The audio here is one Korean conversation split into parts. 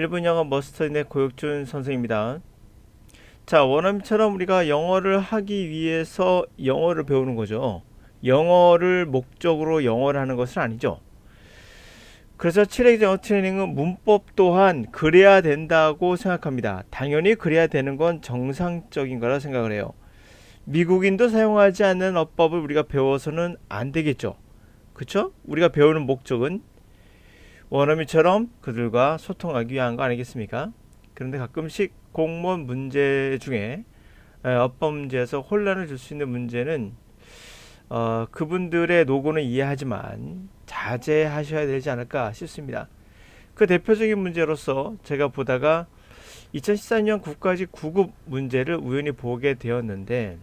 일본 영어 머스터인의 고혁준 선생입니다. 자, 원어민처럼 우리가 영어를 하기 위해서 영어를 배우는 거죠. 영어를 목적으로 영어를 하는 것은 아니죠. 그래서 7회 영어 트레이닝은 문법 또한 그래야 된다고 생각합니다. 당연히 그래야 되는 건 정상적인 거라 생각을 해요. 미국인도 사용하지 않는 어법을 우리가 배워서는 안 되겠죠. 그쵸? 우리가 배우는 목적은 원어민처럼 그들과 소통하기 위한 거 아니겠습니까? 그런데 가끔씩 공무원 문제 중에 어법 문제에서 혼란을 줄 수 있는 문제는 그분들의 노고는 이해하지만 자제하셔야 되지 않을까 싶습니다. 그 대표적인 문제로서 제가 보다가 2014년 국가직 9급 문제를 우연히 보게 되었는데,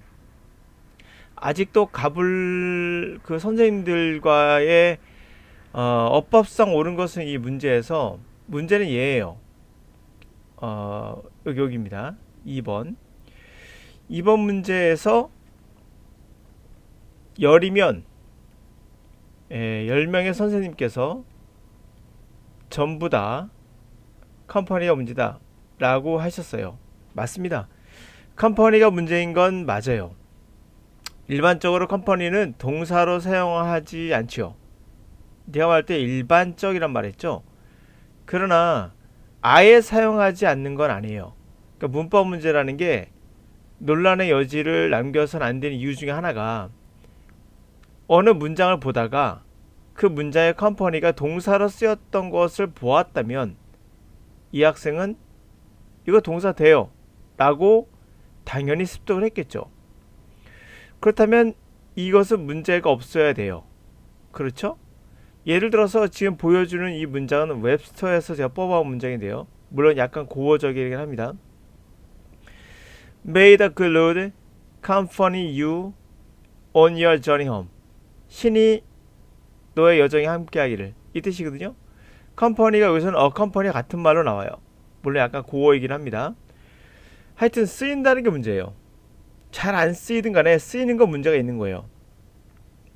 아직도 가불 그 선생님들과의 어법상 옳은 것은 이 문제에서 문제는 얘예요. 여기입니다. 2번 문제에서 열이면 10명의 선생님께서 전부 다 컴퍼니가 문제다 라고 하셨어요. 맞습니다. 컴퍼니가 문제인 건 맞아요. 일반적으로 컴퍼니는 동사로 사용하지 않지요. 내가 말할 때 일반적이란 말했죠. 그러나 아예 사용하지 않는 건 아니에요. 그러니까 문법 문제라는 게 논란의 여지를 남겨서는 안 되는 이유 중에 하나가, 어느 문장을 보다가 그 문장의 컴퍼니가 동사로 쓰였던 것을 보았다면 이 학생은 이거 동사 돼요 라고 당연히 습득을 했겠죠. 그렇다면 이것은 문제가 없어야 돼요. 그렇죠? 예를 들어서 지금 보여주는 이 문장은 웹스터에서 제가 뽑아온 문장인데요. 물론 약간 고어적이긴 합니다. May the good Lord accompany you on your journey home. 신이 너의 여정에 함께하기를, 이 뜻이거든요. 컴퍼니가 여기서는 컴퍼니와 같은 말로 나와요. 물론 약간 고어이긴 합니다. 하여튼 쓰인다는 게 문제예요. 잘 안 쓰이든 간에 쓰이는 건 문제가 있는 거예요.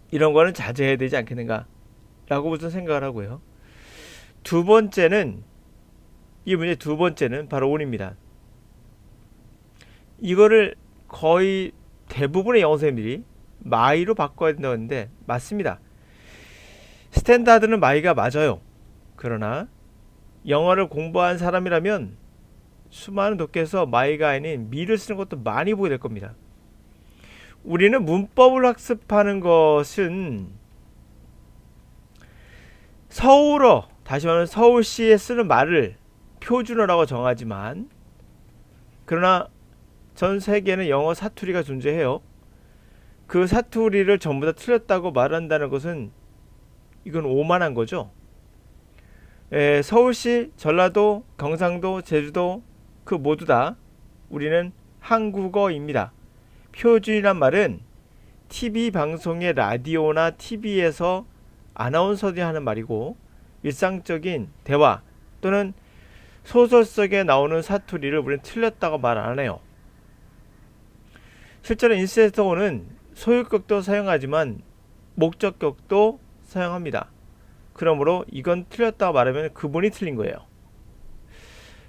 이런 거는 자제해야 되지 않겠는가 라고 무슨 생각을 하고요. 이 문제 두 번째는 바로 온입니다. 이거를 거의 대부분의 영어 선생님들이 마이로 바꿔야 된다고 했는데 맞습니다. 스탠다드는 마이가 맞아요. 그러나 영어를 공부한 사람이라면 수많은 독해에서 마이가 아닌 미를 쓰는 것도 많이 보게 될 겁니다. 우리는 문법을 학습하는 것은 서울어, 다시 말하면 서울시에 쓰는 말을 표준어라고 정하지만, 그러나 전 세계에는 영어 사투리가 존재해요. 그 사투리를 전부 다 틀렸다고 말한다는 것은 이건 오만한 거죠. 서울시, 전라도, 경상도, 제주도 그 모두 다 우리는 한국어입니다. 표준이란 말은 TV 방송의 라디오나 TV에서 아나운서들이 하는 말이고, 일상적인 대화 또는 소설 속에 나오는 사투리를 우리는 틀렸다고 말 안 해요. 실제로 인쇄도어는 소유격도 사용하지만 목적격도 사용합니다. 그러므로 이건 틀렸다고 말하면 그분이 틀린 거예요.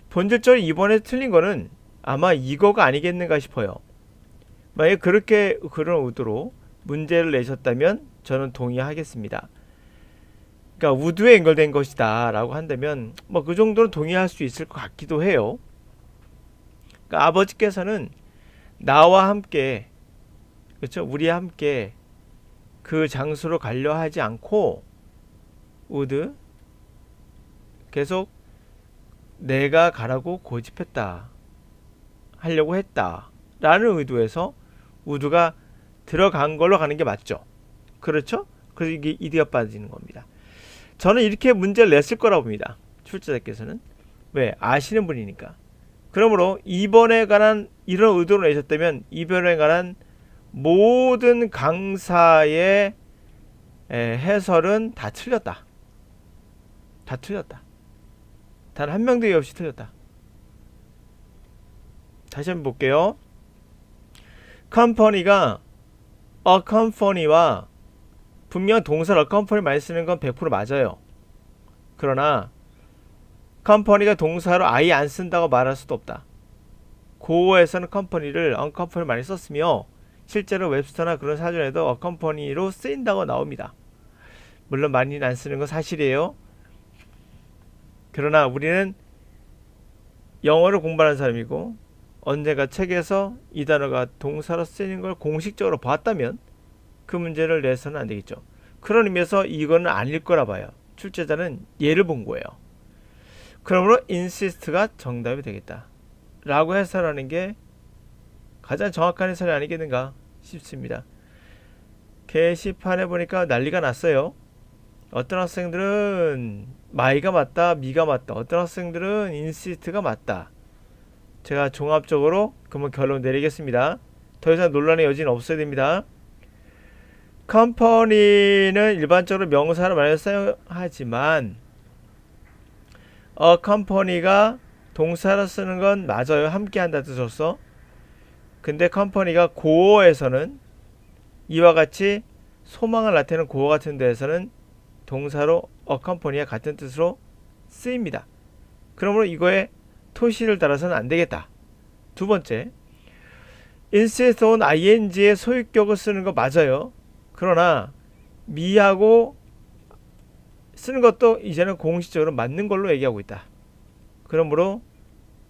본질적으로 이번에 틀린 거는 아마 이거가 아니겠는가 싶어요. 만약에 그런 의도로 문제를 내셨다면 저는 동의하겠습니다. 그러니까 우드에 연결된 것이다 라고 한다면 뭐 그 정도는 동의할 수 있을 것 같기도 해요. 그러니까 아버지께서는 나와 함께, 그렇죠? 우리와 함께 그 장소로 가려 하지 않고 우드 계속 내가 가라고 고집했다, 하려고 했다 라는 의도에서 우드가 들어간 걸로 가는 게 맞죠. 그렇죠? 그래서 이게 이디엇 빠지는 겁니다. 저는 이렇게 문제를 냈을 거라고 봅니다. 출제자께서는. 왜? 아시는 분이니까. 그러므로 2번에 관한 이런 의도로 내셨다면 2번에 관한 모든 강사의 해설은 다 틀렸다. 다 틀렸다. 단 한 명도 없이 틀렸다. 다시 한번 볼게요. 컴퍼니가 accompany와 분명 동사를 accompany 많이 쓰는 건 100% 맞아요. 그러나 컴퍼니가 동사로 아예 안 쓴다고 말할 수도 없다. 고어에서는 컴퍼니를 언컴퍼니 많이 썼으며 실제로 웹스터나 그런 사전에도 어컴퍼니로 쓰인다고 나옵니다. 물론 많이는 안 쓰는 건 사실이에요. 그러나 우리는 영어를 공부하는 사람이고 언젠가 책에서 이 단어가 동사로 쓰이는 걸 공식적으로 봤다면 그 문제를 내서는 안 되겠죠. 그런 의미에서 이거는 아닐 거라 봐요. 출제자는 예를 본 거예요. 그러므로 insist가 정답이 되겠다 라고 해설하는 게 가장 정확한 해설이 아니겠는가 싶습니다. 게시판에 보니까 난리가 났어요. 어떤 학생들은 my가 맞다, me가 맞다, 어떤 학생들은 insist가 맞다. 제가 종합적으로 그러면 결론 내리겠습니다. 더 이상 논란의 여지는 없어야 됩니다. 컴퍼니는 일반적으로 명사를 많이 사용하지만 컴퍼니가 동사로 쓰는 건 맞아요. 함께한다 뜻으로서. 근데 컴퍼니가 고어에서는 이와 같이 소망을 나타내는 고어 같은 데에서는 동사로 컴퍼니와 같은 뜻으로 쓰입니다. 그러므로 이거에 토시를 달아서는 안 되겠다. 두 번째, insist on ing의 소유격을 쓰는 거 맞아요. 그러나 me하고 쓰는 것도 이제는 공식적으로 맞는 걸로 얘기하고 있다. 그러므로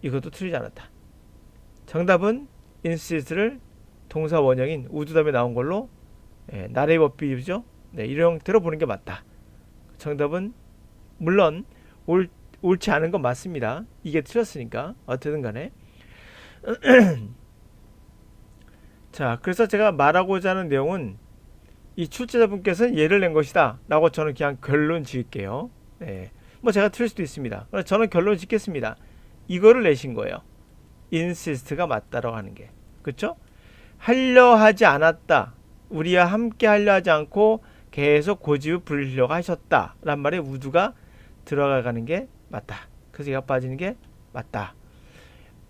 이것도 틀리지 않았다. 정답은 insist를 동사 원형인 would 다음에 나온 걸로 나레이버 비유죠. 네, 이런 형태로 보는 게 맞다. 정답은 물론 옳지 않은 건 맞습니다. 이게 틀렸으니까 어쨌든 간에 자, 그래서 제가 말하고자 하는 내용은 이 출제자분께서는 예를 낸 것이다 라고 저는 그냥 결론 지을게요. 네. 뭐 제가 틀릴 수도 있습니다. 그래서 저는 결론 짓겠습니다. 이거를 내신 거예요. insist가 맞다라고 하는 게. 그쵸? 하려 하지 않았다. 우리와 함께 하려 하지 않고 계속 고집을 부리려고 하셨다 란 말에 would가 들어가는 게 맞다. 그래서 얘가 빠지는 게 맞다.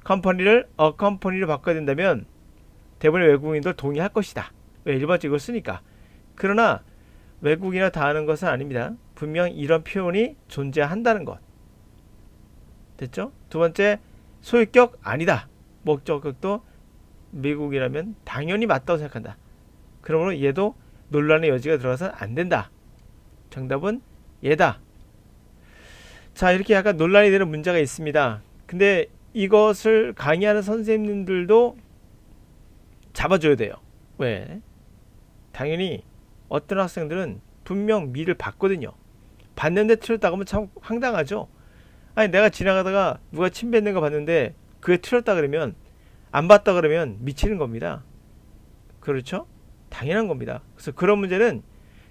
컴퍼니를 컴퍼니로 바꿔야 된다면 대부분의 외국인들 동의할 것이다. 왜? 일반적으로 쓰니까. 그러나 외국인이나 다 아는 것은 아닙니다. 분명 이런 표현이 존재한다는 것. 됐죠? 두 번째, 소유격 아니다. 목적격도 미국이라면 당연히 맞다고 생각한다. 그러므로 얘도 논란의 여지가 들어가서는 안 된다. 정답은 얘다. 자, 이렇게 약간 논란이 되는 문제가 있습니다. 근데 이것을 강의하는 선생님들도 잡아줘야 돼요. 왜? 당연히 어떤 학생들은 분명 미를 봤거든요. 봤는데 틀렸다고 하면 참 황당하죠. 아니, 내가 지나가다가 누가 침 뱉는 거 봤는데 그게 틀렸다 그러면, 안 봤다 그러면 미치는 겁니다. 그렇죠? 당연한 겁니다. 그래서 그런 문제는,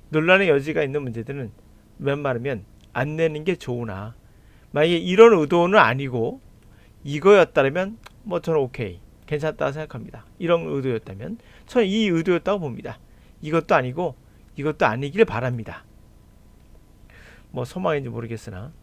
논란의 여지가 있는 문제들은 웬만하면 안 내는 게 좋으나, 만약에 이런 의도는 아니고 이거였다면 뭐 저는 오케이, 괜찮다 생각합니다. 이런 의도였다면 저는 이 의도였다고 봅니다. 이것도 아니고 이것도 아니길 바랍니다. 뭐 소망인지 모르겠으나